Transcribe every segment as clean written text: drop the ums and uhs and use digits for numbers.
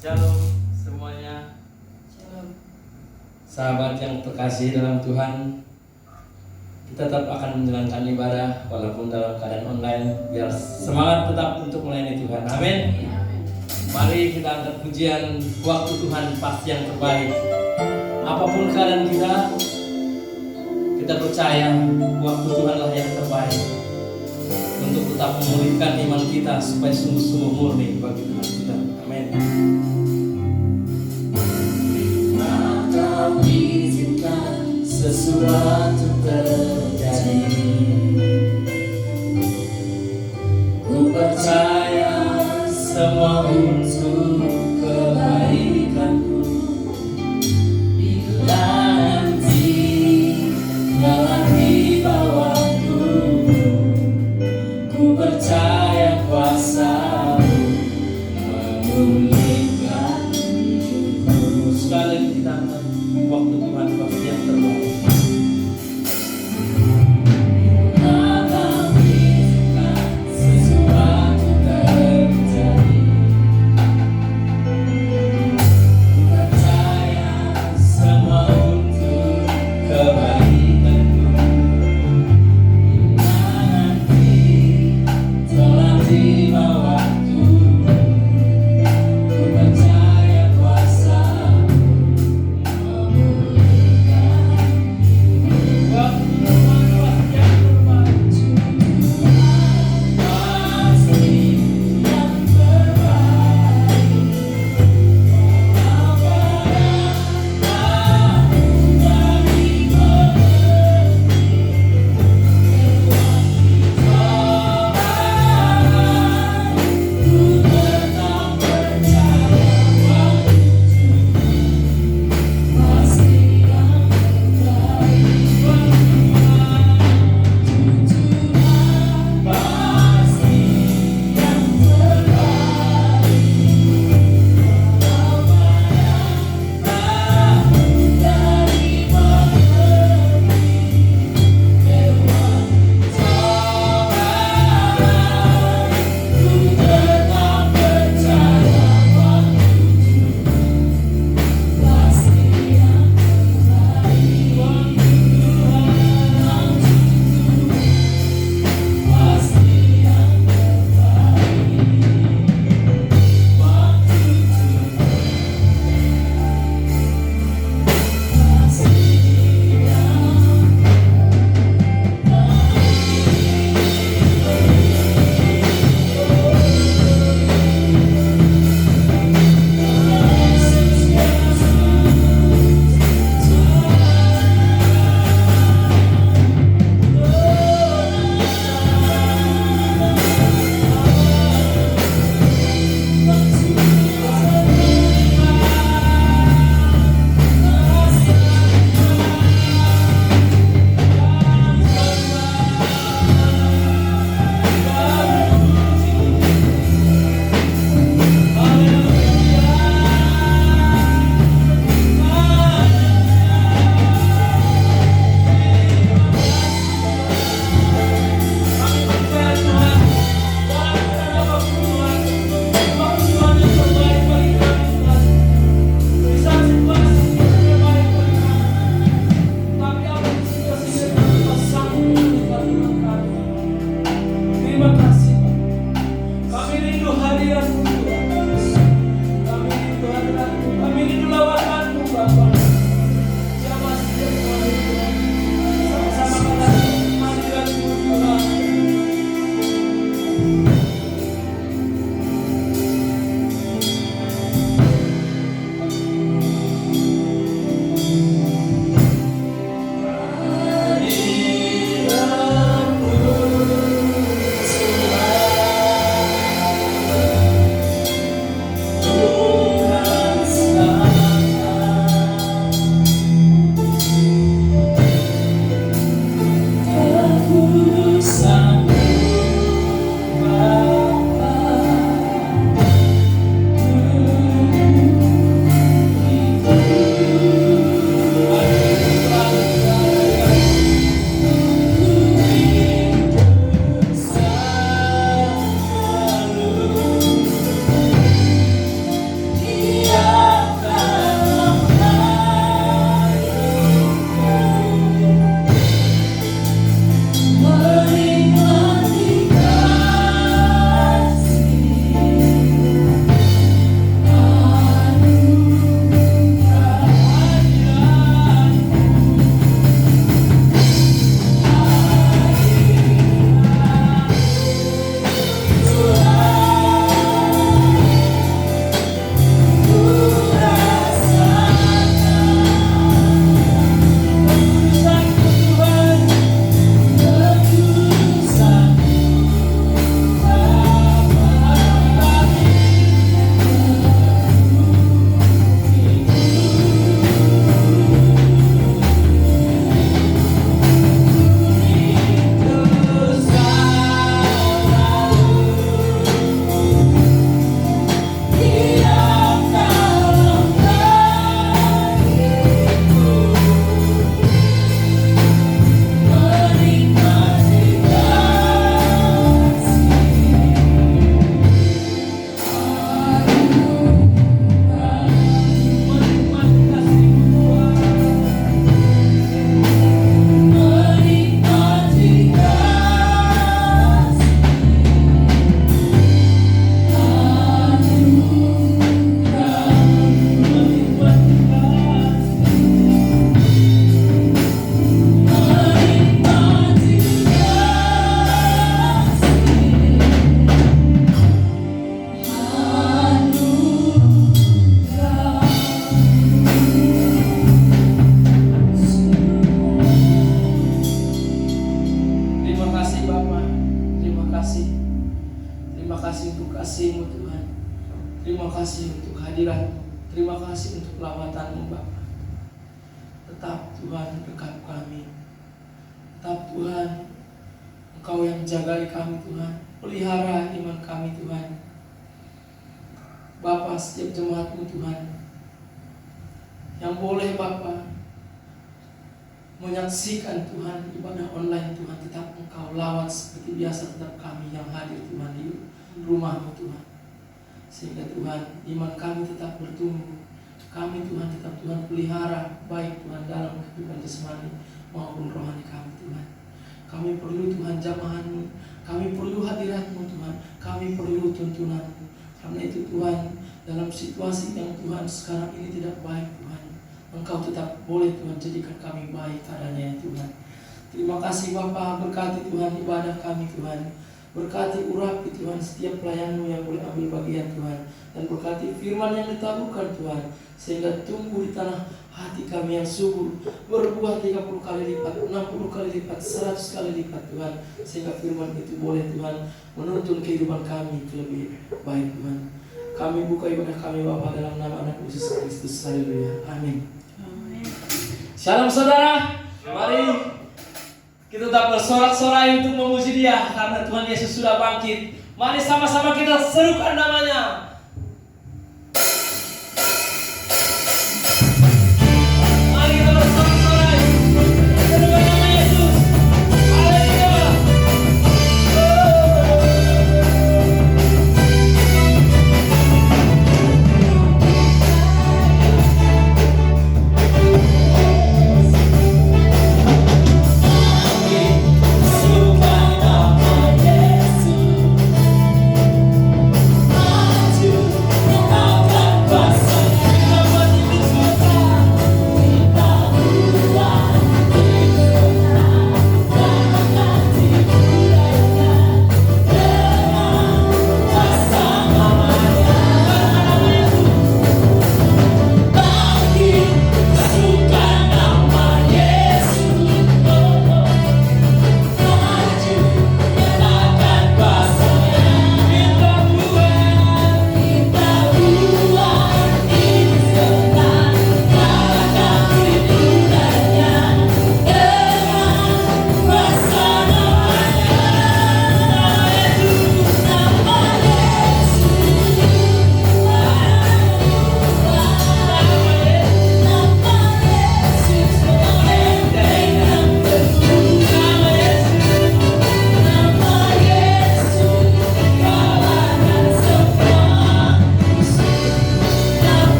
Shalom semuanya. Shalom. Sahabat yang terkasih dalam Tuhan, kita tetap akan menjalankan ibadah walaupun dalam keadaan online. Biar semangat tetap untuk melayani Tuhan. Amin. Mari kita angkat pujian. Waktu Tuhan pasti yang terbaik. Apapun keadaan kita percaya waktu Tuhanlah yang terbaik untuk tetap memulihkan iman kita supaya sungguh-sungguh murni bagi Tuhan kita. Amin. Kau izinkan sesuatu terjadi. Ku percaya semua untuk kebaikanku. Bila nanti telah di bawahku, ku percaya kuasa-Mu memulihkan hidupku. Sekali kita angkat waktu Tuhan pasti yang terbaik. kasih Bapa, terima kasih. Terima kasih untuk kasih-Mu Tuhan. Terima kasih untuk hadirat-Mu. Terima kasih untuk lawatan-Mu Bapa. Tetap Tuhan dekat kami. Tetap Tuhan, Engkau yang jagai kami Tuhan. Pelihara iman kami Tuhan. Bapa, setiap jemaat-Mu Tuhan, yang boleh Bapa menyaksikan Tuhan ibadah online Tuhan, tetap Engkau lawat seperti biasa. Tetap kami yang hadir Tuhan di rumah-Mu Tuhan, sehingga Tuhan iman kami tetap bertumbuh. Kami Tuhan tetap Tuhan pelihara, baik Tuhan dalam kehidupan jasmani maupun rohani kami Tuhan. Kami perlu Tuhan jamahan-Mu, kami perlu hadirat-Mu Tuhan, kami perlu tuntunan-Mu. Karena itu Tuhan, dalam situasi yang Tuhan sekarang ini tidak baik Tuhan, Engkau tetap boleh Tuhan jadikan kami baik adanya Tuhan. Terima kasih Bapa, berkati Tuhan ibadah kami Tuhan. Berkati urapi Tuhan setiap pelayan-Mu yang boleh ambil bagian Tuhan. Dan berkati firman yang ditaburkan Tuhan, sehingga tumbuh di tanah hati kami yang subur, berbuah 30 kali lipat, 60 kali lipat, 100 kali lipat Tuhan. Sehingga firman itu boleh Tuhan menuntun kehidupan kami ke lebih baik Tuhan. Kami buka ibadah kami Bapa dalam nama anak Yesus Kristus. Haleluya. Amin. Shalom saudara. Mari kita tetap bersorak-sorai untuk memuji Dia karena Tuhan Yesus sudah bangkit. Mari sama-sama kita serukan namanya. Mari kita bersorak-sorai. Serukan nama Yesus. Haleluya. Serukan nama Yesus, maju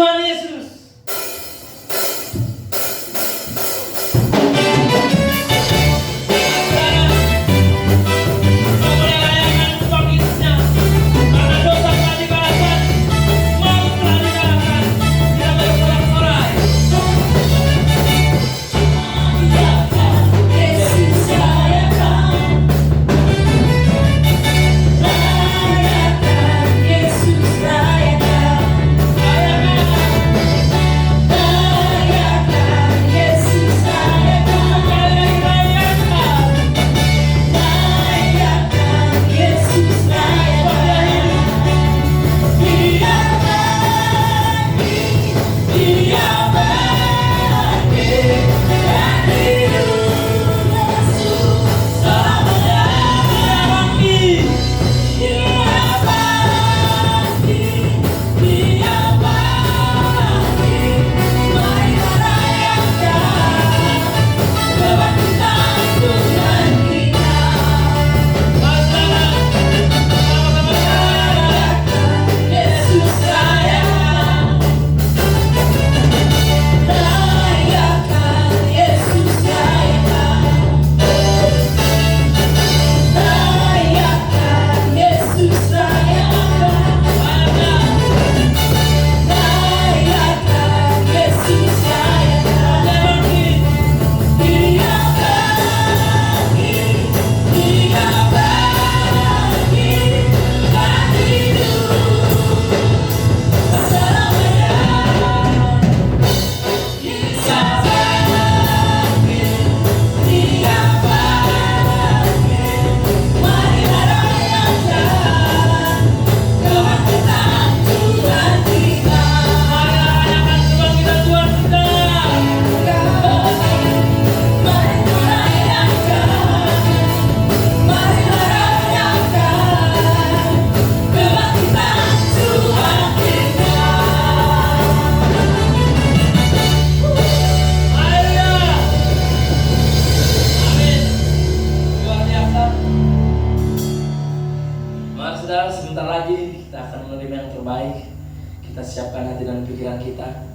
Tuhan Yesus. Saudara, sebentar lagi kita akan menerima yang terbaik. Kita siapkan hati dan pikiran kita.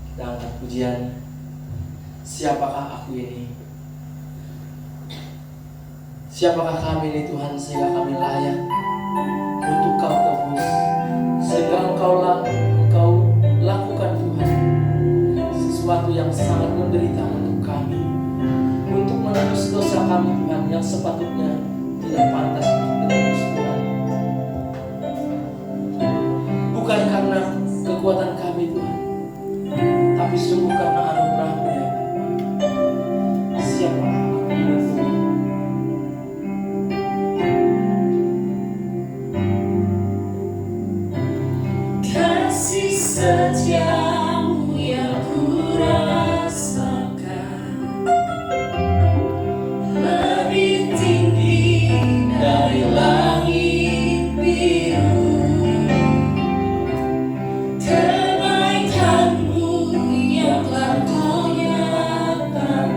Kita angkat pujian. Siapakah aku ini? Siapakah kami ini Tuhan, sehingga kami layak untuk Kau tebus, sehingga Engkau lakukan Tuhan sesuatu yang sangat menderita untuk kami, untuk menebus dosa kami Tuhan, yang sepatutnya tidak pantas untuk ditebus Tuhan. Bukan karena kekuatan kami Tuhan, tapi sungguh karena anugerah-Mu ya Bapa. Siapa aku ini Tuhan? Kasih setiamu yang ku rasakan lebih tinggi dari langit biru. Kebaikan-Mu yang telah Kau nyatakan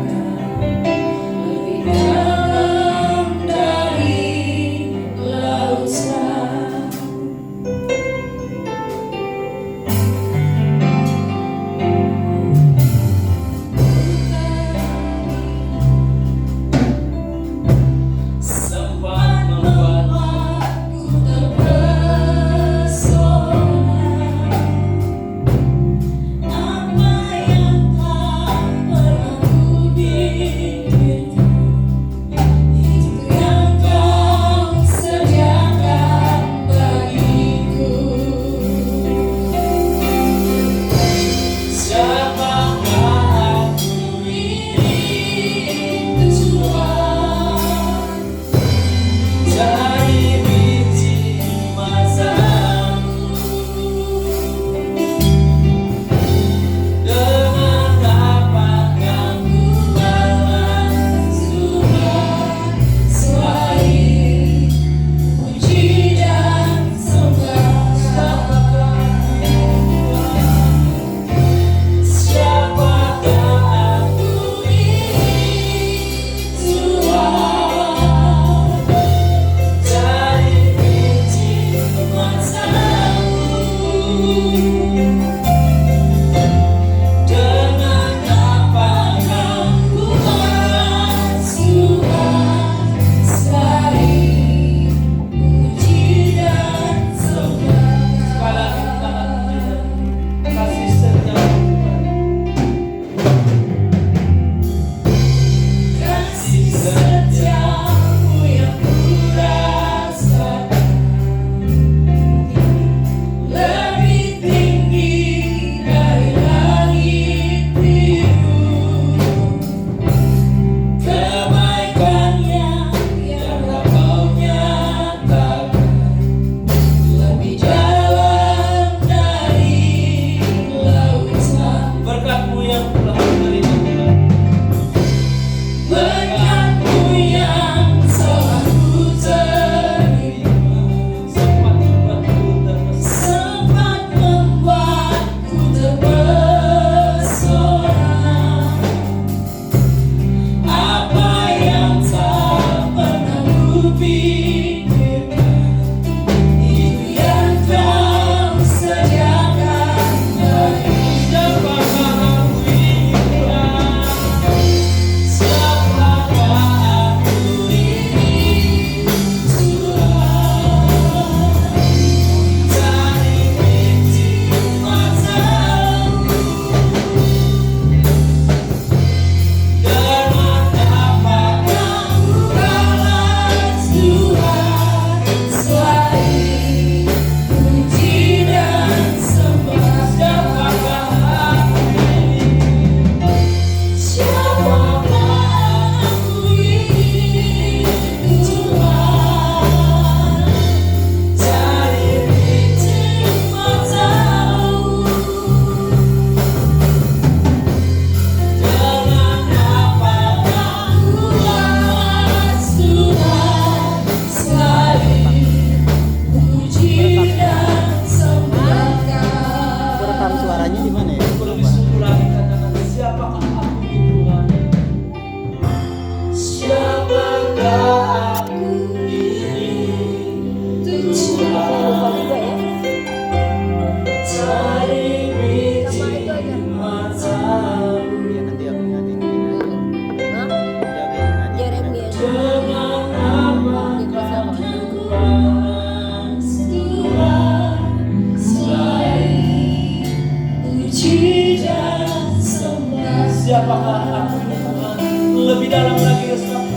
puji dan sembah. Siapakah aku ini Tuhan? Lebih dalam lagi resapi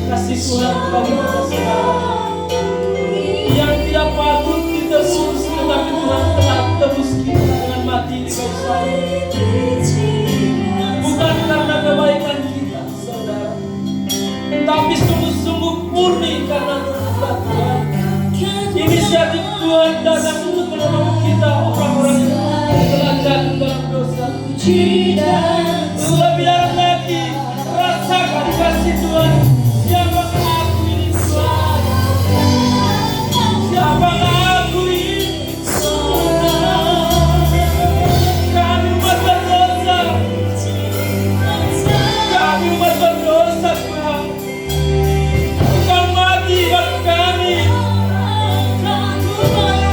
kasih Tuhan bagi kita sekarang yang tidak patut ditebus, tetapi Tuhan telah tebus kita dengan mati di kayu salib. Bukan karena kebaikan kita, saudara, tapi sungguh-sungguh murni karena kehendak Tuhan. Inisiatif Tuhan datang untuk menolong kita, orang-orang yang telah jatuh dalam dosa. Lebih dalam lagi, rasakan kasih Tuhan. Siapakah aku ini Tuhan? Siapakah aku ini? Kami umat berdosa. Kami umat berdosa Tuhan. Engkau mati bagi kami.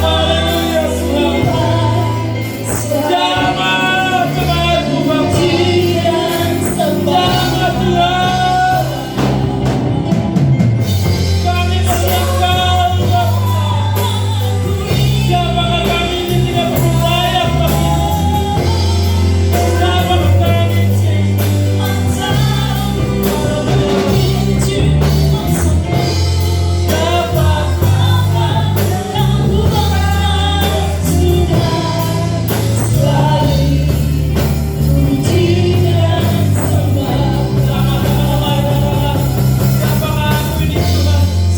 Haleluya Tuhan. Jamah kebaikan Bapa. Jamah Tuhan. Kami berdoa Bapa. Siapakah kami ini tidak berlayak bagi-Mu? Siapakah kami? Siapakah aku ini Tuhan?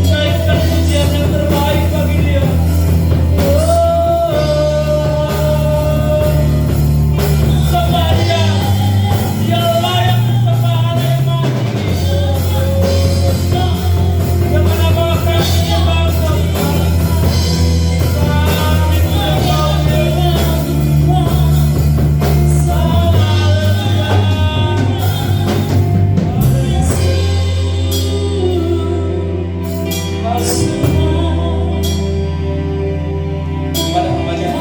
Naikkan pujian yang terbaik bagi Dia. Sembah Dia. Dia layak disembah yang Maha Tinggi. Dengan apa kami menyembah Engkau Tuhan. Kami menyembah Engkau. Kepada hamba-Nya.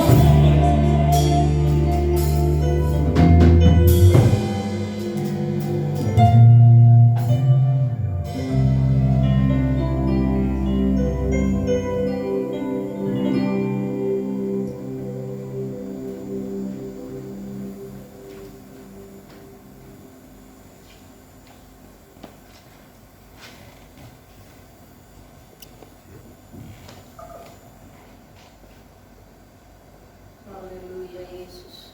Haleluya Yesus.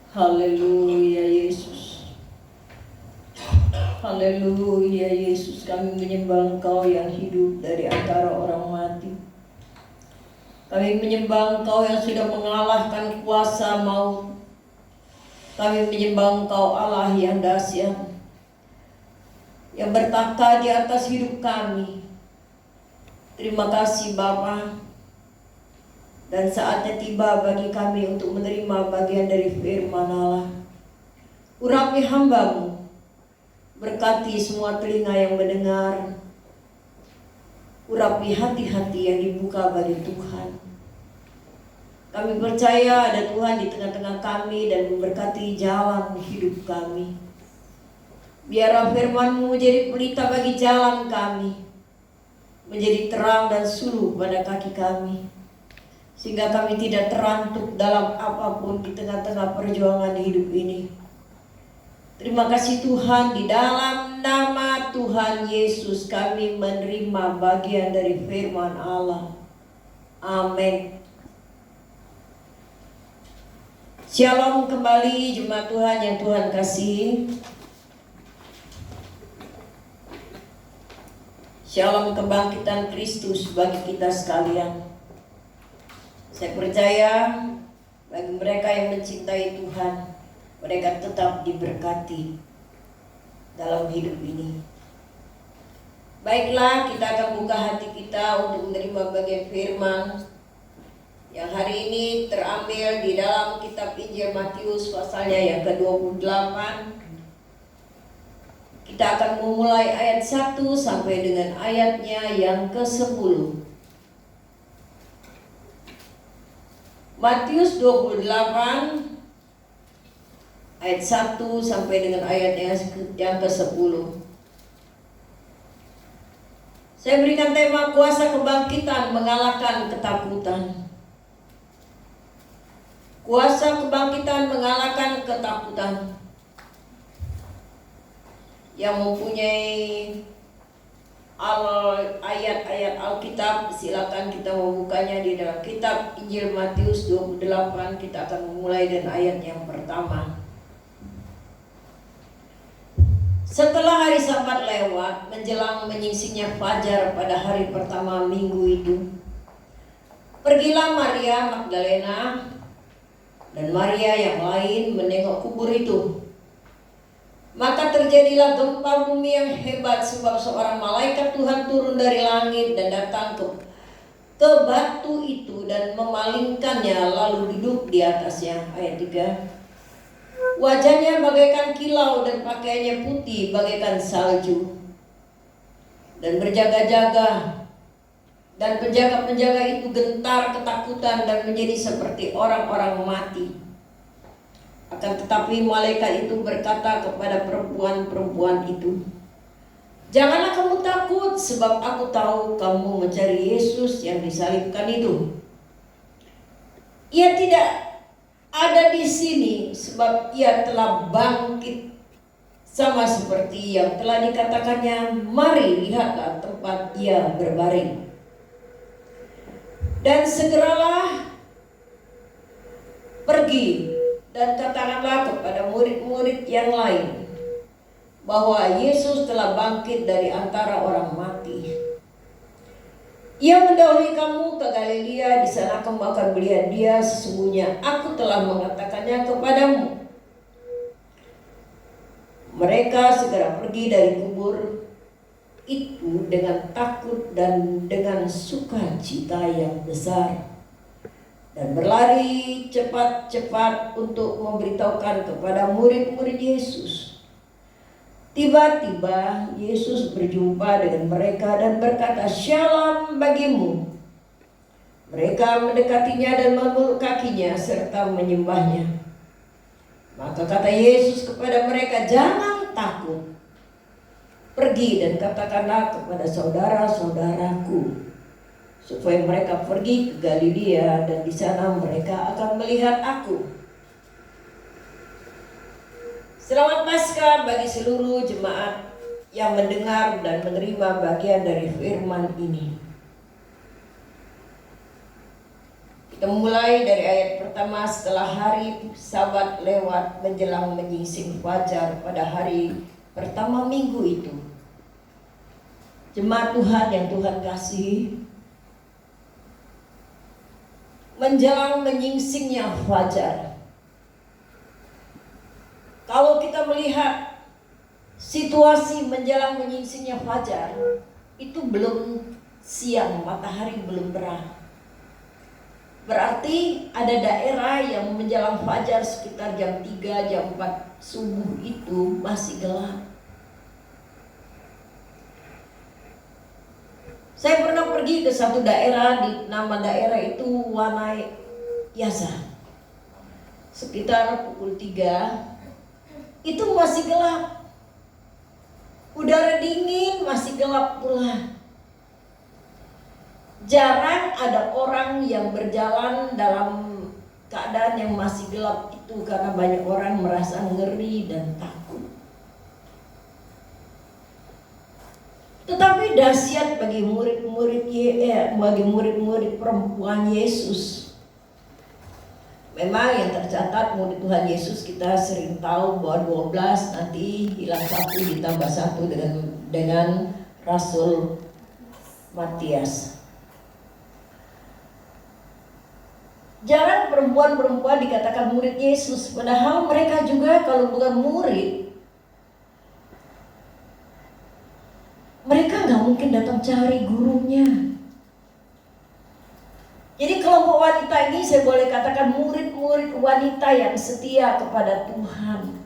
Haleluya Yesus. Haleluya Yesus. Kami menyembah Engkau yang hidup dari antara orang mati. Kami menyembah Engkau yang sudah mengalahkan kuasa maut. Kami menyembah Engkau Allah yang dahsyat, yang bertata di atas hidup kami. Terima kasih Bapa. Dan saatnya tiba bagi kami untuk menerima bagian dari firman Allah. Urapi hamba-Mu, berkati semua telinga yang mendengar. Urapi hati-hati yang dibuka bagi Tuhan. Kami percaya ada Tuhan di tengah-tengah kami dan memberkati jalan hidup kami. Biarlah firman-Mu menjadi pelita bagi jalan kami, menjadi terang dan suluh pada kaki kami, sehingga kami tidak terantuk dalam apapun di tengah-tengah perjuangan hidup ini. Terima kasih Tuhan, di dalam nama Tuhan Yesus kami menerima bagian dari firman Allah. Amin. Shalom kembali jemaat Tuhan yang Tuhan kasihi. Shalom kebangkitan Kristus bagi kita sekalian. Saya percaya bagi mereka yang mencintai Tuhan, mereka tetap diberkati dalam hidup ini. Baiklah, kita akan buka hati kita untuk menerima bagian firman yang hari ini terambil di dalam kitab Injil Matius pasalnya yang ke-28. Kita akan memulai ayat 1 sampai dengan ayatnya yang ke-10. Matius 28 ayat 1 sampai dengan ayatnya yang ke-10. Saya berikan tema kuasa kebangkitan mengalahkan ketakutan. Kuasa kebangkitan mengalahkan ketakutan. Yang mempunyai ayat-ayat Alkitab, silakan kita membukanya di dalam kitab Injil Matius 28. Kita akan memulai dengan ayat yang pertama. Setelah hari Sabat lewat, menjelang menyingsingnya fajar pada hari pertama minggu itu, pergilah Maria Magdalena dan Maria yang lain menengok kubur itu. Maka terjadilah gempa bumi yang hebat, sebab seorang malaikat Tuhan turun dari langit dan datang ke batu itu dan memalingkannya, lalu duduk di atasnya. Ayat 3. Wajahnya bagaikan kilau dan pakaiannya putih bagaikan salju. Dan berjaga-jaga, dan penjaga-penjaga itu gentar ketakutan dan menjadi seperti orang-orang mati. Akan tetapi malaikat itu berkata kepada perempuan-perempuan itu, "Janganlah kamu takut, sebab aku tahu kamu mencari Yesus yang disalibkan itu. Ia tidak ada di sini, sebab ia telah bangkit sama seperti yang telah dikatakannya. Mari lihatlah tempat ia berbaring." Dan segeralah pergi dan katakanlah kepada murid-murid yang lain bahwa Yesus telah bangkit dari antara orang mati. Ia mendahului kamu ke Galilea, di sana kamu akan melihat dia. Sesungguhnya aku telah mengatakannya kepadamu. Mereka segera pergi dari kubur itu dengan takut dan dengan sukacita yang besar, dan berlari cepat-cepat untuk memberitahukan kepada murid-murid Yesus. Tiba-tiba Yesus berjumpa dengan mereka dan berkata, "Shalom bagimu." Mereka mendekatinya dan memeluk kakinya serta menyembahnya. Maka kata Yesus kepada mereka, "Jangan takut. Pergi dan katakanlah kepada saudara-saudaraku supaya mereka pergi ke Galilea, dan di sana mereka akan melihat aku." Selamat Paskah bagi seluruh jemaat yang mendengar dan menerima bagian dari firman ini. Kita mulai dari ayat pertama. Setelah hari Sabat lewat, menjelang menyingsing fajar pada hari pertama minggu itu. Jemaat Tuhan yang Tuhan kasihi, menjelang menyingsingnya fajar. Kalau kita melihat situasi menjelang menyingsingnya fajar, itu belum siang, matahari belum terang. Berarti ada daerah yang menjelang fajar sekitar jam 3, jam 4 subuh itu masih gelap. Saya pernah pergi ke satu daerah, nama daerah itu Wanayasa. Sekitar pukul 3 itu masih gelap. Udara dingin, masih gelap pula. Jarang ada orang yang berjalan dalam keadaan yang masih gelap itu, karena banyak orang merasa ngeri dan takut. Tetapi dahsyat bagi murid-murid perempuan Yesus. Memang yang tercatat murid Tuhan Yesus kita sering tahu bahwa 12, nanti hilang 1 ditambah 1 dengan Rasul Matias. Jarang perempuan-perempuan dikatakan murid Yesus, padahal mereka juga kalau bukan murid, mereka nggak mungkin datang cari gurunya. Jadi kelompok wanita ini saya boleh katakan murid-murid wanita yang setia kepada Tuhan.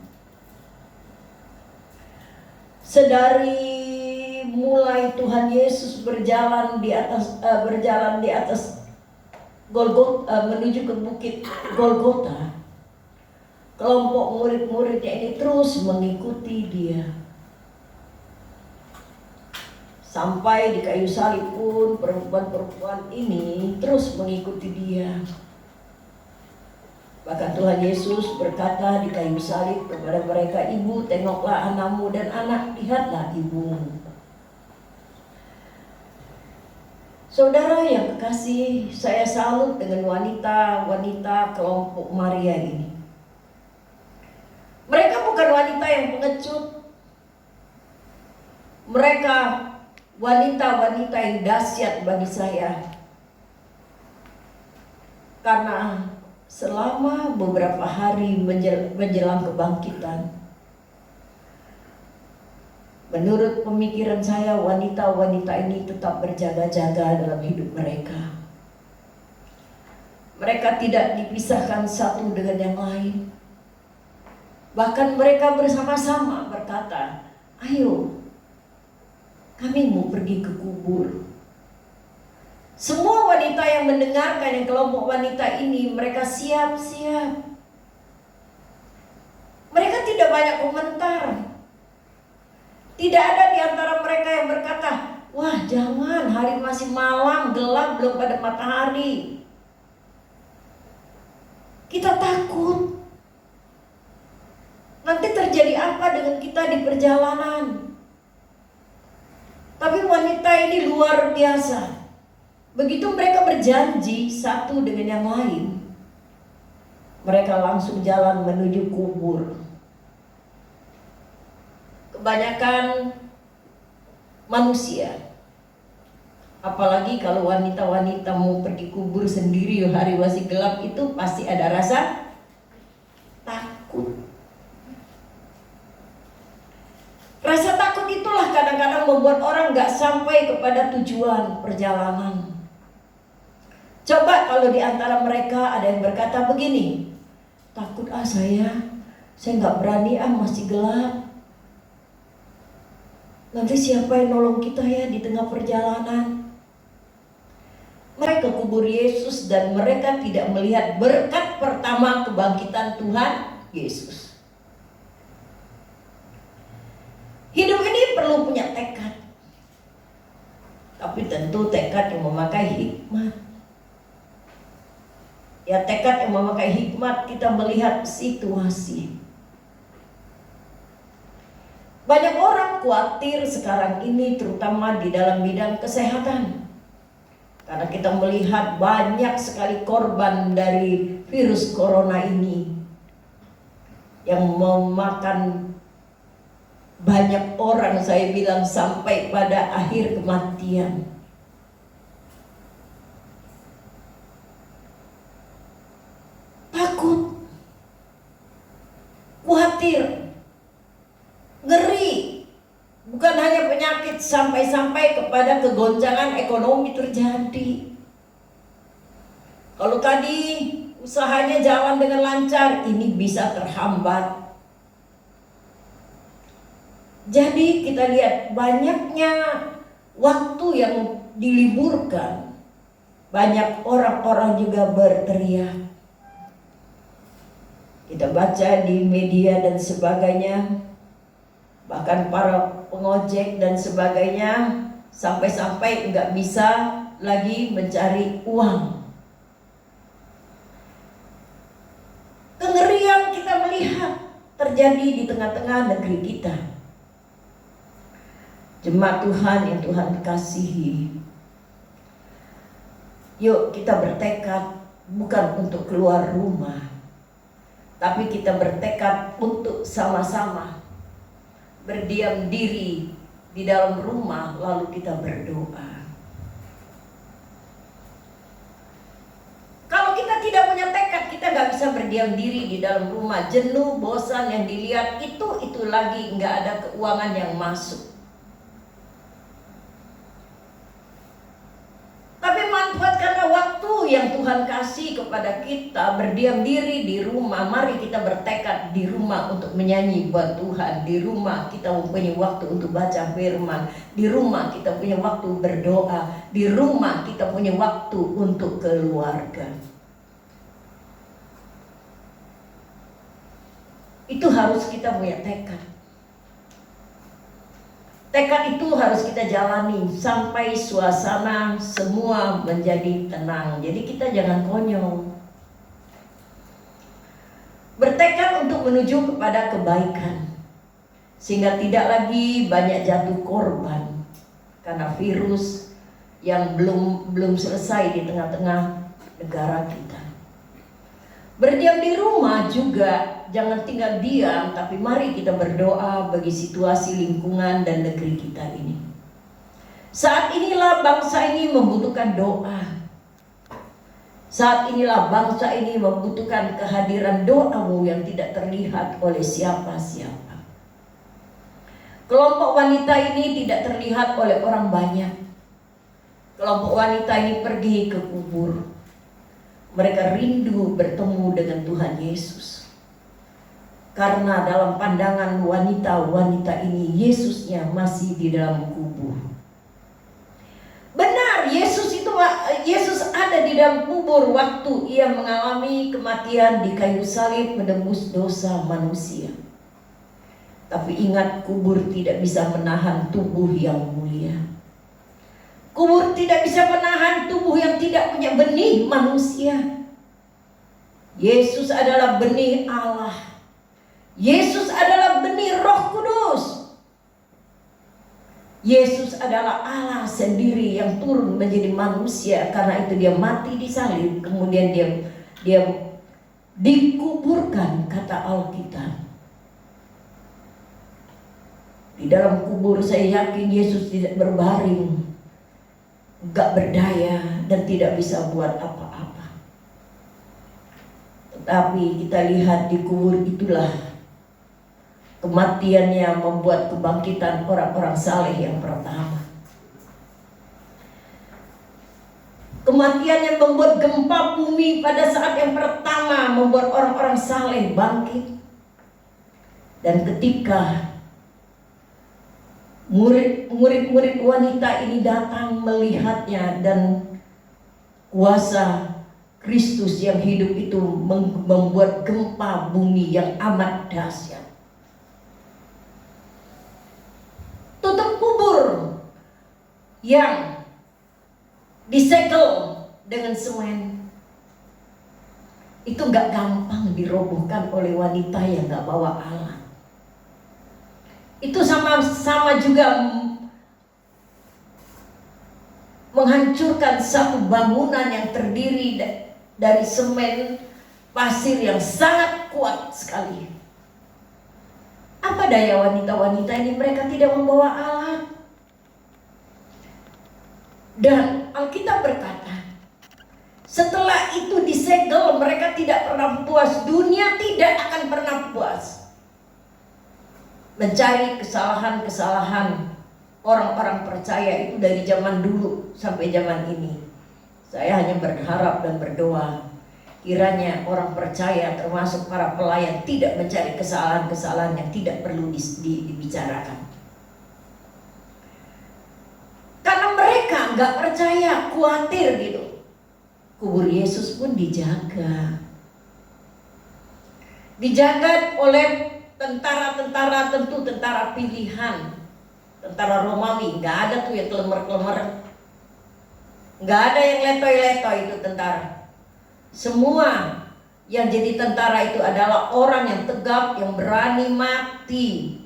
Sedari mulai Tuhan Yesus berjalan di atas Golgota, menuju ke bukit Golgota, kelompok murid-muridnya ini terus mengikuti dia. Sampai di kayu salib pun perempuan-perempuan ini terus mengikuti dia. Bahkan Tuhan Yesus berkata di kayu salib kepada mereka, "Ibu, tengoklah anakmu, dan anak, lihatlah ibumu." Saudara yang kekasih, saya salut dengan wanita-wanita kelompok Maria ini. Mereka bukan wanita yang pengecut. Mereka wanita-wanita yang dahsyat bagi saya. Karena selama beberapa hari menjelang kebangkitan, menurut pemikiran saya, wanita-wanita ini tetap berjaga-jaga dalam hidup mereka. Mereka tidak dipisahkan satu dengan yang lain. Bahkan mereka bersama-sama berkata, "Ayo, kami mau pergi ke kubur." Semua wanita yang mendengarkan yang kelompok wanita ini, mereka siap-siap. Mereka tidak banyak komentar. Tidak ada di antara mereka yang berkata, "Wah, jangan, hari masih malam, gelap, belum pada matahari. Kita takut. Nanti terjadi apa dengan kita di perjalanan?" Tapi wanita ini luar biasa. Begitu mereka berjanji satu dengan yang lain, mereka langsung jalan menuju kubur. Kebanyakan manusia, apalagi kalau wanita-wanita mau pergi kubur sendiri hari masih gelap, itu pasti ada rasa takut. Rasa takut itulah kadang-kadang membuat orang gak sampai kepada tujuan perjalanan. Coba kalau di antara mereka ada yang berkata begini, "Takut saya gak berani masih gelap. Nanti siapa yang nolong kita ya di tengah perjalanan?" Mereka ke kubur Yesus dan mereka tidak melihat berkat pertama kebangkitan Tuhan Yesus. Hidup ini perlu punya tekad. Tapi tentu tekad yang memakai hikmat. Ya, tekad yang memakai hikmat, kita melihat situasi. Banyak orang khawatir sekarang ini, terutama di dalam bidang kesehatan. Karena kita melihat banyak sekali korban dari virus corona ini yang memakan banyak orang, saya bilang sampai pada akhir kematian. Takut, khawatir, ngeri. Bukan hanya penyakit, sampai-sampai kepada kegoncangan ekonomi terjadi. Kalau tadi usahanya jalan dengan lancar, ini bisa terhambat. Jadi kita lihat banyaknya waktu yang diliburkan. Banyak orang-orang juga berteriak. Kita baca di media dan sebagainya, bahkan para pengojek dan sebagainya, sampai-sampai nggak bisa lagi mencari uang. Kengerian kita melihat terjadi di tengah-tengah negeri kita. Jemaat Tuhan yang Tuhan kasihi, yuk kita bertekad bukan untuk keluar rumah, tapi kita bertekad untuk sama-sama berdiam diri di dalam rumah, lalu kita berdoa. terpaksa berdiam diri di dalam rumah, jenuh, bosan, yang dilihat itu lagi, nggak ada keuangan yang masuk. Tapi manfaatkanlah waktu yang Tuhan kasih kepada kita, berdiam diri di rumah. Mari kita bertekad di rumah untuk menyanyi buat Tuhan. Di rumah kita mempunyai waktu untuk baca firman. Di rumah kita punya waktu berdoa. Di rumah kita punya waktu untuk keluarga. Itu harus kita punya tekad. Tekad itu harus kita jalani sampai suasana semua menjadi tenang. Jadi kita jangan konyol. Bertekad untuk menuju kepada kebaikan, sehingga tidak lagi banyak jatuh korban karena virus yang belum selesai di tengah-tengah negara kita. Berdiam di rumah juga, jangan tinggal diam, tapi mari kita berdoa bagi situasi lingkungan dan negeri kita ini. Saat inilah bangsa ini membutuhkan doa. Saat inilah bangsa ini membutuhkan kehadiran doamu yang tidak terlihat oleh siapa-siapa. Kelompok wanita ini tidak terlihat oleh orang banyak. Kelompok wanita ini pergi ke kubur. Mereka rindu bertemu dengan Tuhan Yesus. Karena dalam pandangan wanita-wanita ini, Yesusnya masih di dalam kubur. Benar, Yesus ada di dalam kubur waktu ia mengalami kematian di kayu salib menembus dosa manusia. Tapi ingat, kubur tidak bisa menahan tubuh yang mulia. Kubur tidak bisa menahan tubuh yang tidak punya benih manusia. Yesus adalah benih Allah. Yesus adalah benih Roh Kudus. Yesus adalah Allah sendiri yang turun menjadi manusia. Karena itu dia mati di salib. Kemudian dia dikuburkan, kata Alkitab. Di dalam kubur saya yakin Yesus tidak berbaring, gak berdaya dan tidak bisa buat apa-apa. Tetapi kita lihat di kubur itulah kematiannya membuat kebangkitan orang-orang saleh yang pertama. Kematian yang membuat gempa bumi pada saat yang pertama membuat orang-orang saleh bangkit. Dan ketika murid-murid wanita ini datang melihatnya, dan kuasa Kristus yang hidup itu membuat gempa bumi yang amat dahsyat. Tutup kubur yang disegel dengan semen itu gak gampang dirobohkan oleh wanita yang gak bawa Allah. Itu sama juga menghancurkan satu bangunan yang terdiri dari semen pasir yang sangat kuat sekali. Apa daya wanita-wanita ini? Mereka tidak membawa alat. Dan Alkitab berkata, setelah itu disegel, mereka tidak pernah puas. Dunia tidak akan pernah puas mencari kesalahan-kesalahan orang-orang percaya itu dari zaman dulu sampai zaman ini. Saya hanya berharap dan berdoa kiranya orang percaya termasuk para pelayan tidak mencari kesalahan-kesalahan yang tidak perlu dibicarakan. Karena mereka nggak percaya, khawatir gitu. Kubur Yesus pun dijaga. Dijaga oleh tentara-tentara, tentu tentara pilihan. Tentara Romawi, nggak ada tuh yang kelemer-kelemer. Nggak ada yang letoy-letoy itu tentara. Semua yang jadi tentara itu adalah orang yang tegap, yang berani mati,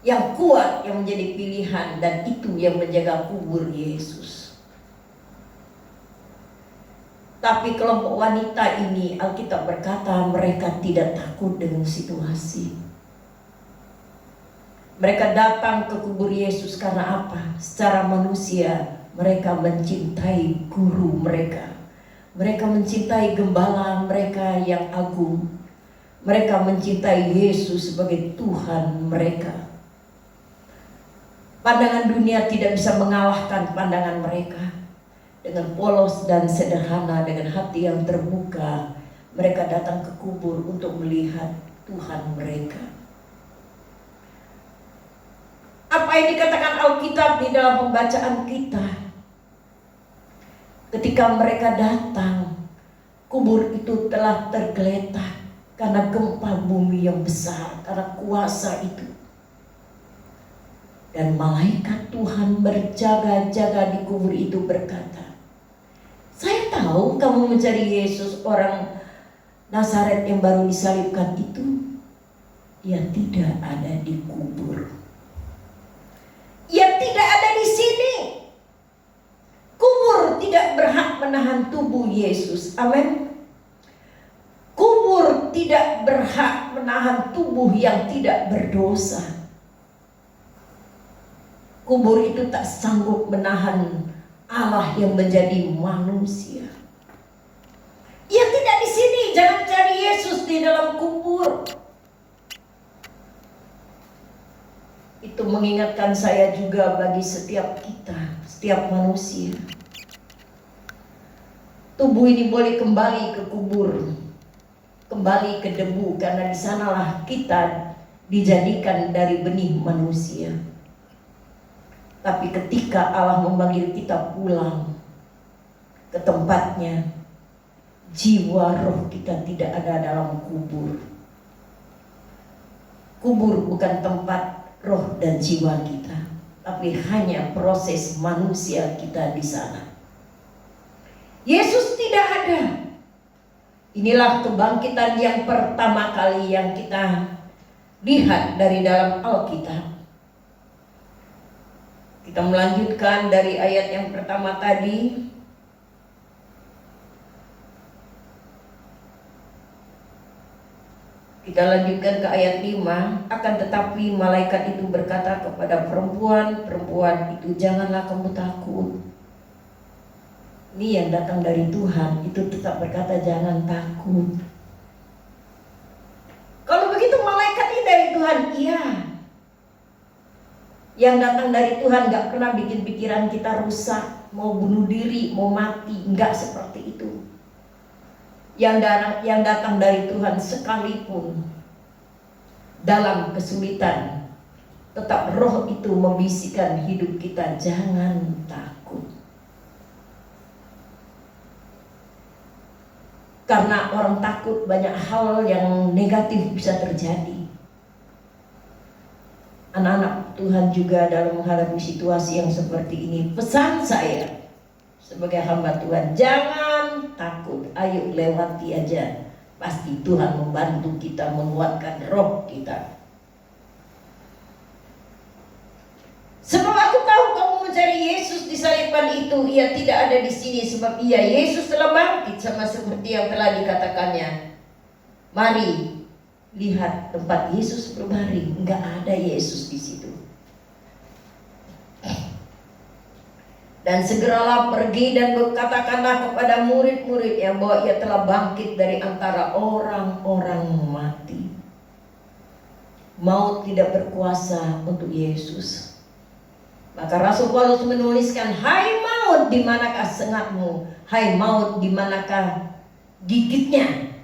yang kuat, yang menjadi pilihan. Dan itu yang menjaga kubur Yesus. Tapi kelompok wanita ini, Alkitab berkata mereka tidak takut dengan situasi. Mereka datang ke kubur Yesus karena apa? Secara manusia mereka mencintai guru mereka. Mereka mencintai gembala mereka yang agung. Mereka mencintai Yesus sebagai Tuhan mereka. Pandangan dunia tidak bisa mengalahkan pandangan mereka. Dengan polos dan sederhana, dengan hati yang terbuka, mereka datang ke kubur untuk melihat Tuhan mereka. Apa yang dikatakan Alkitab di dalam pembacaan kita? Ketika mereka datang, kubur itu telah tergeletak karena gempa bumi yang besar, karena kuasa itu. Dan malaikat Tuhan berjaga-jaga di kubur itu berkata, "Saya tahu kamu mencari Yesus orang Nazaret yang baru disalibkan itu. Ia tidak ada di kubur. Ia tidak ada di sini. Kubur tidak berhak menahan tubuh Yesus." Amin. Kubur tidak berhak menahan tubuh yang tidak berdosa. Kubur itu tak sanggup menahan Allah yang menjadi manusia. Ia tidak di sini. Jangan cari Yesus di dalam kubur. Itu mengingatkan saya juga bagi setiap kita, setiap manusia. Tubuh ini boleh kembali ke kubur, kembali ke debu, karena di sanalah kita dijadikan dari benih manusia. Tapi ketika Allah memanggil kita pulang ke tempatnya, jiwa roh kita tidak ada dalam kubur. Kubur bukan tempat roh dan jiwa kita, tapi hanya proses manusia kita di sana. Yesus tidak ada. Inilah kebangkitan yang pertama kali yang kita lihat dari dalam Alkitab. Kita melanjutkan dari ayat yang pertama tadi. Kita lanjutkan ke ayat 5. Akan tetapi malaikat itu berkata kepada perempuan itu, "Janganlah kamu takut." Ini yang datang dari Tuhan itu tetap berkata, "Jangan takut." Kalau begitu malaikat ini dari Tuhan, iya. Yang datang dari Tuhan gak pernah bikin pikiran kita rusak, mau bunuh diri, mau mati, enggak seperti itu. Yang datang dari Tuhan sekalipun dalam kesulitan, tetap roh itu membisikkan hidup kita, jangan takut. Karena orang takut banyak hal yang negatif bisa terjadi. Anak-anak Tuhan juga dalam menghadapi situasi yang seperti ini, pesan saya sebagai hamba Tuhan, jangan takut, ayo lewati aja. Pasti Tuhan membantu kita, menguatkan roh kita. Sebab aku tahu kamu mencari Yesus disalibkan itu, ia tidak ada di sini, sebab ia Yesus telah bangkit sama seperti yang telah dikatakannya. Mari lihat tempat Yesus berbaring, enggak ada Yesus di situ. Dan segeralah pergi dan berkatakanlah kepada murid-murid yang bahwa ia telah bangkit dari antara orang-orang mati. Maut tidak berkuasa untuk Yesus. Maka Rasul Paulus menuliskan, "Hai maut, di manakah sengatmu? Hai maut, di manakah gigitnya?"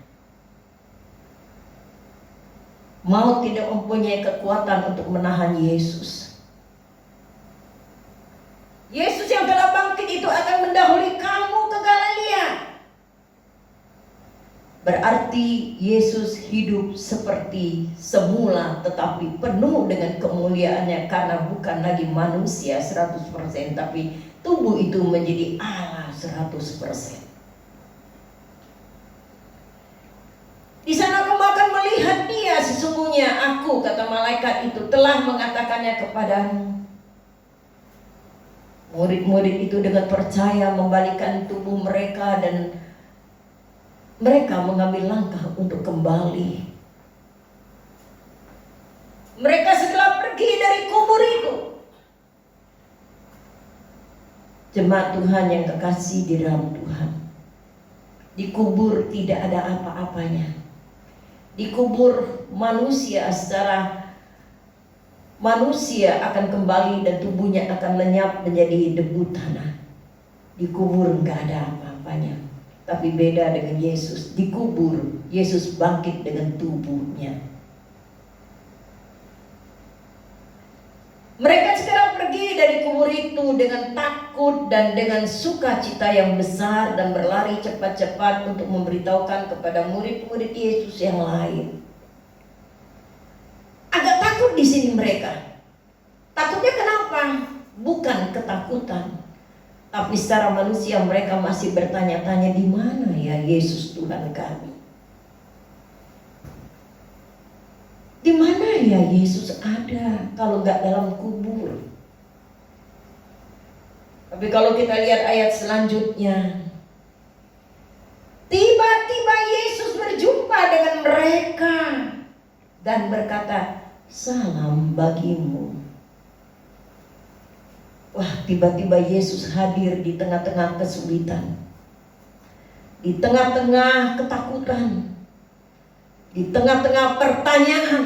Maut tidak mempunyai kekuatan untuk menahan Yesus. Yesus yang telah bangkit itu akan mendahului kamu ke Galilea. Berarti Yesus hidup seperti semula, tetapi penuh dengan kemuliaannya, karena bukan lagi manusia 100%, tapi tubuh itu menjadi Allah 100%. Di sana kamu akan melihat dia, sesungguhnya aku, kata malaikat itu, telah mengatakannya kepadamu. Murid-murid itu dengan percaya membalikkan tubuh mereka dan mereka mengambil langkah untuk kembali. Mereka setelah pergi dari kubur itu. Jemaat Tuhan yang kekasih di dalam Tuhan, Dikubur tidak ada apa-apanya. Dikubur manusia secara manusia akan kembali dan tubuhnya akan lenyap menjadi debu tanah. Dikubur nggak ada apa-apanya. Tapi beda dengan Yesus. Dikubur, Yesus bangkit dengan tubuhnya. Mereka sekarang pergi dari kubur itu dengan takut dan dengan sukacita yang besar dan berlari cepat-cepat untuk memberitahukan kepada murid-murid Yesus yang lain. Agak takut di sini mereka. Takutnya kenapa? Bukan ketakutan, tapi secara manusia mereka masih bertanya-tanya, di mana ya Yesus Tuhan kami? Di mana ya Yesus ada kalau nggak dalam kubur? Tapi kalau kita lihat ayat selanjutnya, tiba-tiba Yesus berjumpa dengan mereka dan berkata, salam bagimu. Wah, tiba-tiba Yesus hadir di tengah-tengah kesulitan, di tengah-tengah ketakutan, di tengah-tengah pertanyaan.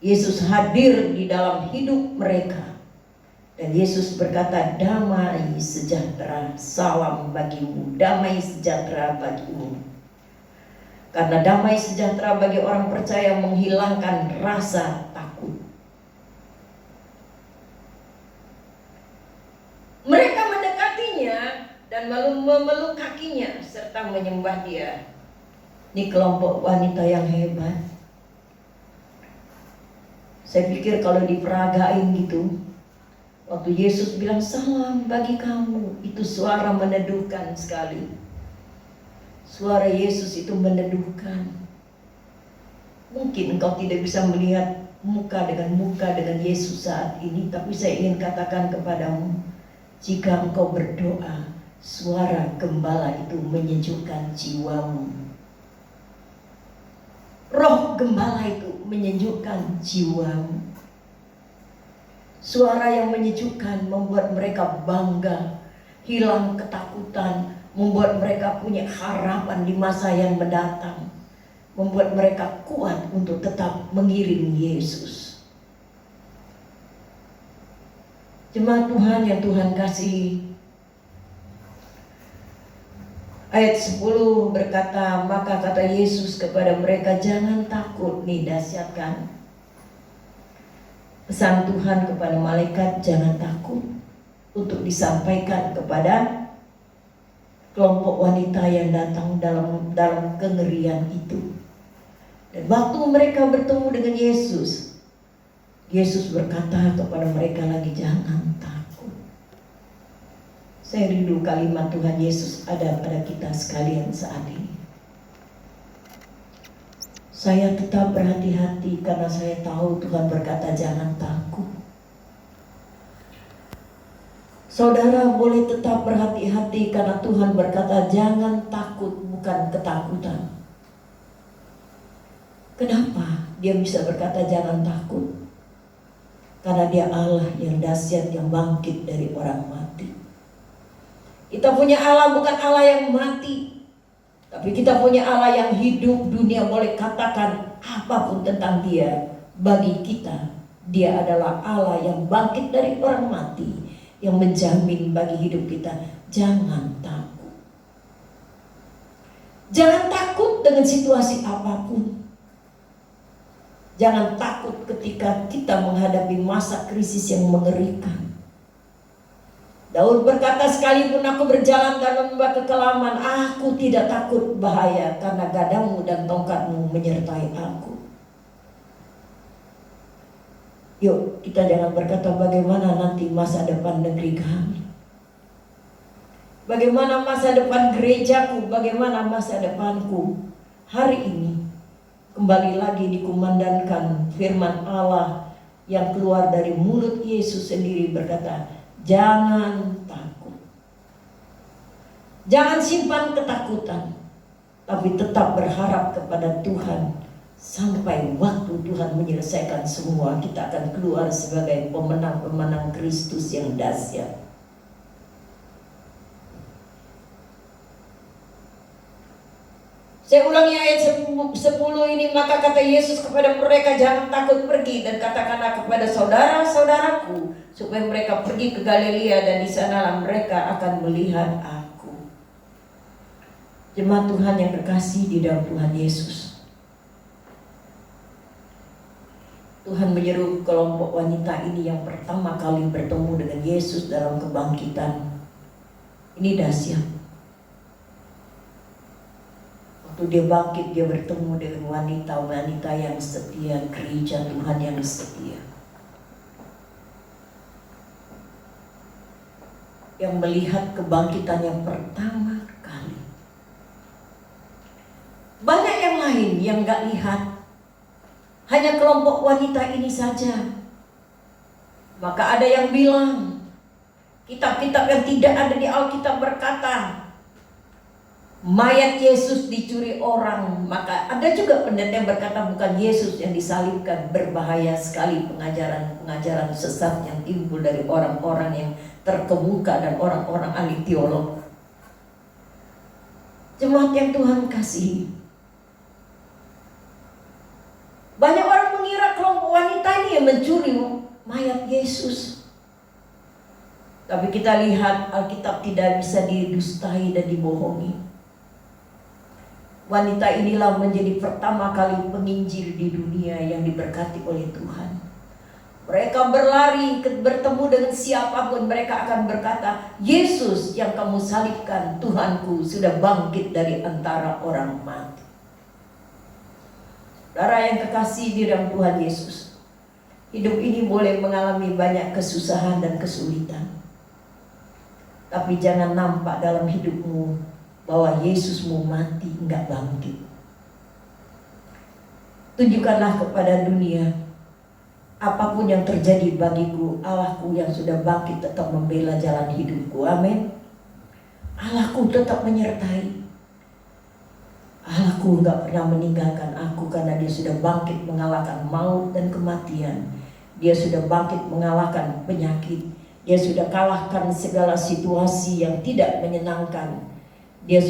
Yesus hadir di dalam hidup mereka. Dan Yesus berkata, damai sejahtera, salam bagimu, damai sejahtera bagimu. Karena damai sejahtera bagi orang percaya menghilangkan rasa takut. Mereka mendekatinya dan memeluk kakinya serta menyembah dia. Ini kelompok wanita yang hebat. Saya pikir kalau diperagain gitu, waktu Yesus bilang salam bagi kamu, itu suara meneduhkan sekali. Suara Yesus itu meneduhkan. Mungkin engkau tidak bisa melihat muka dengan Yesus saat ini, tapi saya ingin katakan kepadamu, jika engkau berdoa, suara gembala itu menyejukkan jiwamu. Roh gembala itu menyejukkan jiwamu. Suara yang menyejukkan membuat mereka bangga, hilang ketakutan, membuat mereka punya harapan di masa yang mendatang, membuat mereka kuat untuk tetap mengiring Yesus. Jemaat Tuhan yang Tuhan kasihi, ayat 10 berkata, maka kata Yesus kepada mereka, jangan takut. Nih dahsyat kan? Pesan Tuhan kepada malaikat, jangan takut, untuk disampaikan kepada kelompok wanita yang datang dalam kengerian itu. Dan waktu mereka bertemu dengan Yesus, Yesus berkata kepada mereka lagi, jangan takut. Saya rindu kalimat Tuhan Yesus ada pada kita sekalian saat ini. Saya tetap berhati-hati karena saya tahu Tuhan berkata jangan takut. Saudara boleh tetap berhati-hati karena Tuhan berkata jangan takut, bukan ketakutan. Kenapa dia bisa berkata jangan takut? Karena dia Allah yang dahsyat, yang bangkit dari orang mati. Kita punya Allah bukan Allah yang mati, tapi kita punya Allah yang hidup. Dunia boleh katakan apapun tentang dia, bagi kita dia adalah Allah yang bangkit dari orang mati, yang menjamin bagi hidup kita. Jangan takut. Jangan takut dengan situasi apapun. Jangan takut ketika kita menghadapi masa krisis yang mengerikan. Daud berkata, sekalipun aku berjalan dalam lembah kekelaman, aku tidak takut bahaya, karena gadamu dan tongkatmu menyertai aku. Yuk kita jangan berkata bagaimana nanti masa depan negeri kami, bagaimana masa depan gerejaku, bagaimana masa depanku. Hari ini kembali lagi dikumandangkan firman Allah yang keluar dari mulut Yesus sendiri berkata, jangan takut. Jangan simpan ketakutan, tapi tetap berharap kepada Tuhan. Sampai waktu Tuhan menyelesaikan semua, kita akan keluar sebagai pemenang-pemenang Kristus yang dahsyat. Saya ulangi ayat 10 ini, maka kata Yesus kepada mereka, jangan takut, pergi dan katakanlah kepada saudara-saudaraku supaya mereka pergi ke Galilea dan di sanalah mereka akan melihat aku. Jemaat Tuhan yang terkasih di dalam Tuhan Yesus, Tuhan menyeru kelompok wanita ini yang pertama kali bertemu dengan Yesus dalam kebangkitan. Ini dahsyat. Waktu dia bangkit, dia bertemu dengan wanita-wanita yang setia, gereja Tuhan yang setia, yang melihat kebangkitan yang pertama kali. Banyak yang lain yang gak lihat, hanya kelompok wanita ini saja. Maka ada yang bilang, kitab-kitab yang tidak ada di Alkitab berkata mayat Yesus dicuri orang. Maka ada juga pendeta yang berkata bukan Yesus yang disalibkan. Berbahaya sekali pengajaran sesat yang timbul dari orang-orang yang terkemuka dan orang-orang ahli teolog. Jemaat yang Tuhan kasihi, banyak orang mengira kelompok wanita ini yang mencuri mayat Yesus. Tapi kita lihat Alkitab tidak bisa didustai dan dibohongi. Wanita inilah menjadi pertama kali penginjil di dunia yang diberkati oleh Tuhan. Mereka berlari bertemu dengan siapapun, mereka akan berkata, Yesus yang kamu salibkan, Tuhanku, sudah bangkit dari antara orang mati. Saudara yang kekasih di dalam Tuhan Yesus, hidup ini boleh mengalami banyak kesusahan dan kesulitan, tapi jangan nampak dalam hidupmu bahwa Yesusmu mati enggak bangkit. Tunjukkanlah kepada dunia, apapun yang terjadi bagiku, Allahku yang sudah bangkit tetap membela jalan hidupku. Amin. Allahku tetap menyertai. Allahku enggak pernah meninggalkan aku, karena Dia sudah bangkit mengalahkan maut dan kematian. Dia sudah bangkit mengalahkan penyakit. Dia sudah kalahkan segala situasi yang tidak menyenangkan. Dia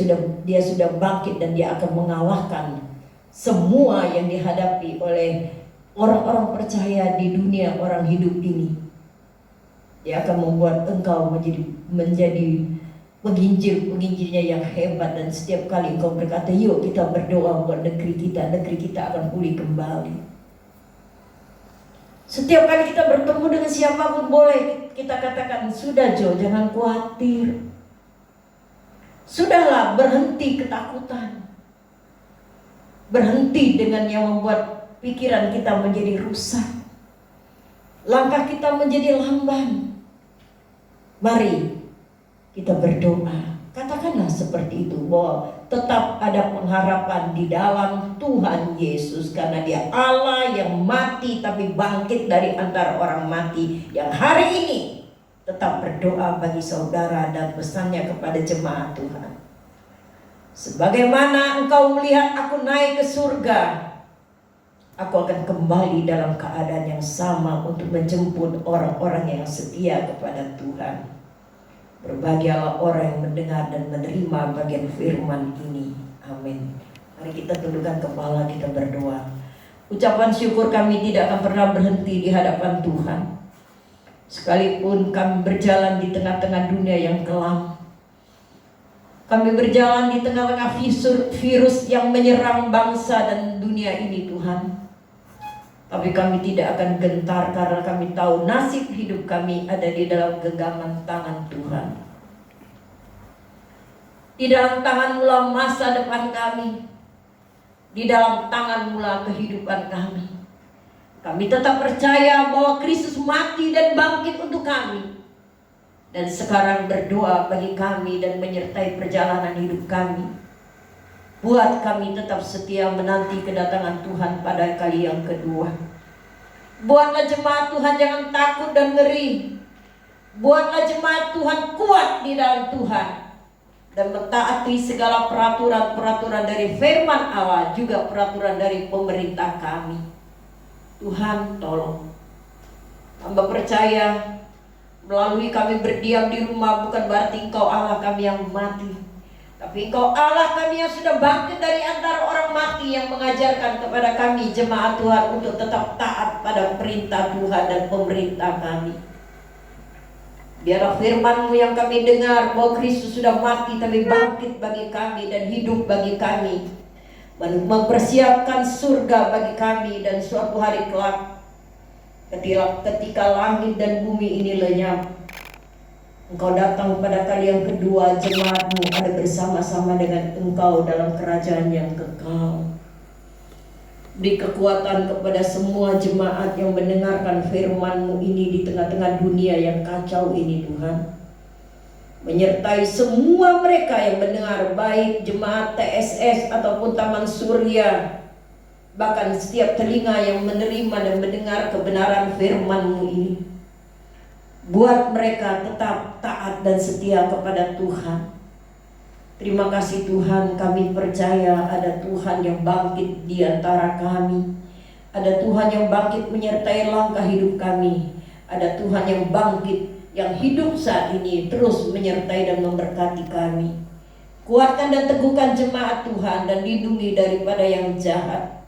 sudah bangkit dan Dia akan mengalahkan semua yang dihadapi oleh orang-orang percaya di dunia orang hidup ini. Dia akan membuat engkau menjadi penginjil-penginjilnya yang hebat. Dan setiap kali engkau berkata, yuk kita berdoa buat negeri kita akan pulih kembali. Setiap kali kita bertemu dengan siapapun, boleh kita katakan, sudah Jo, jangan khawatir. Sudahlah, berhenti ketakutan. Berhenti dengan yang membuat pikiran kita menjadi rusak, langkah kita menjadi lamban. Mari kita berdoa. Katakanlah seperti itu, bahwa tetap ada pengharapan di dalam Tuhan Yesus, karena Dia Allah yang mati tapi bangkit dari antara orang mati, yang hari ini tetap berdoa bagi saudara dan pesannya kepada jemaat Tuhan. Sebagaimana engkau melihat aku naik ke surga, aku akan kembali dalam keadaan yang sama untuk menjemput orang-orang yang setia kepada Tuhan. Berbahagialah orang yang mendengar dan menerima bagian firman ini. Amin. Mari kita tundukkan kepala, kita berdoa. Ucapan syukur kami tidak akan pernah berhenti di hadapan Tuhan. Sekalipun kami berjalan di tengah-tengah dunia yang kelam, kami berjalan di tengah-tengah virus yang menyerang bangsa dan dunia ini Tuhan, tapi kami tidak akan gentar, karena kami tahu nasib hidup kami ada di dalam genggaman tangan Tuhan. Di dalam tangan mula masa depan kami, di dalam tangan mula kehidupan kami. Kami tetap percaya bahwa Kristus mati dan bangkit untuk kami, dan sekarang berdoa bagi kami dan menyertai perjalanan hidup kami. Buat kami tetap setia menanti kedatangan Tuhan pada kali yang kedua. Buatlah jemaat Tuhan jangan takut dan ngeri. Buatlah jemaat Tuhan kuat di dalam Tuhan, dan mentaati segala peraturan-peraturan dari firman Allah, juga peraturan dari pemerintah kami. Tuhan tolong. Hamba percaya melalui kami berdiam di rumah bukan berarti Engkau Allah kami yang mati. Tapi Engkau Allah kami yang sudah bangkit dari antara orang mati, yang mengajarkan kepada kami jemaat Tuhan untuk tetap taat pada perintah Tuhan dan pemerintah kami. Biarlah firman-Mu yang kami dengar bahwa Kristus sudah mati tapi bangkit bagi kami dan hidup bagi kami, mempersiapkan surga bagi kami, dan suatu hari kelak ketika langit dan bumi ini lenyap, Engkau datang pada kali yang kedua, jemaat-Mu ada bersama-sama dengan Engkau dalam kerajaan yang kekal. Beri kekuatan kepada semua jemaat yang mendengarkan firman-Mu ini di tengah-tengah dunia yang kacau ini Tuhan. Menyertai semua mereka yang mendengar, baik jemaat TSS ataupun Taman Surya, bahkan setiap telinga yang menerima dan mendengar kebenaran firman-Mu ini. Buat mereka tetap taat dan setia kepada Tuhan. Terima kasih Tuhan, kami percaya ada Tuhan yang bangkit di antara kami. Ada Tuhan yang bangkit menyertai langkah hidup kami. Ada Tuhan yang bangkit, yang hidup saat ini terus menyertai dan memberkati kami. Kuatkan dan teguhkan jemaat Tuhan dan lindungi daripada yang jahat.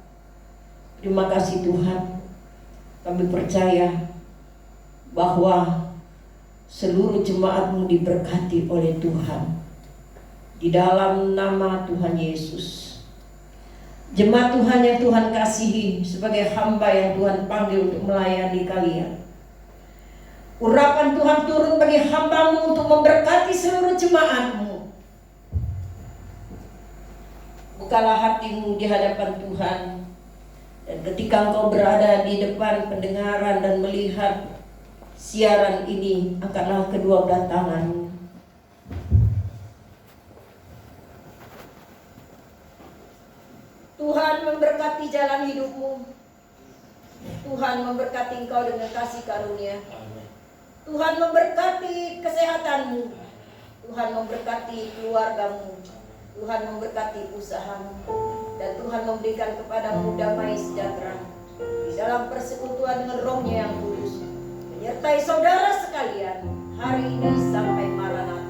Terima kasih Tuhan. Kami percaya bahwa seluruh jemaat-Mu diberkati oleh Tuhan. Di dalam nama Tuhan Yesus. Jemaat Tuhan yang Tuhan kasihi, sebagai hamba yang Tuhan panggil untuk melayani kalian, urapan Tuhan turun bagi hamba-Mu untuk memberkati seluruh jemaat-Mu. Bukalah hatimu di hadapan Tuhan, dan ketika engkau berada di depan pendengaran dan melihat siaran ini, angkatlah kedua belah tanganmu. Tuhan memberkati jalan hidupmu. Tuhan memberkati engkau dengan kasih karunia. Tuhan memberkati kesehatanmu. Tuhan memberkati keluargamu. Tuhan memberkati usahamu. Dan Tuhan memberikan kepadamu damai sejahtera di dalam persekutuan dengan Roh-Nya yang kudus, menyertai saudara sekalian hari ini sampai Maranatha.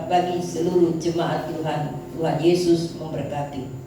Bagi seluruh jemaat Tuhan. Tuhan Yesus memberkati.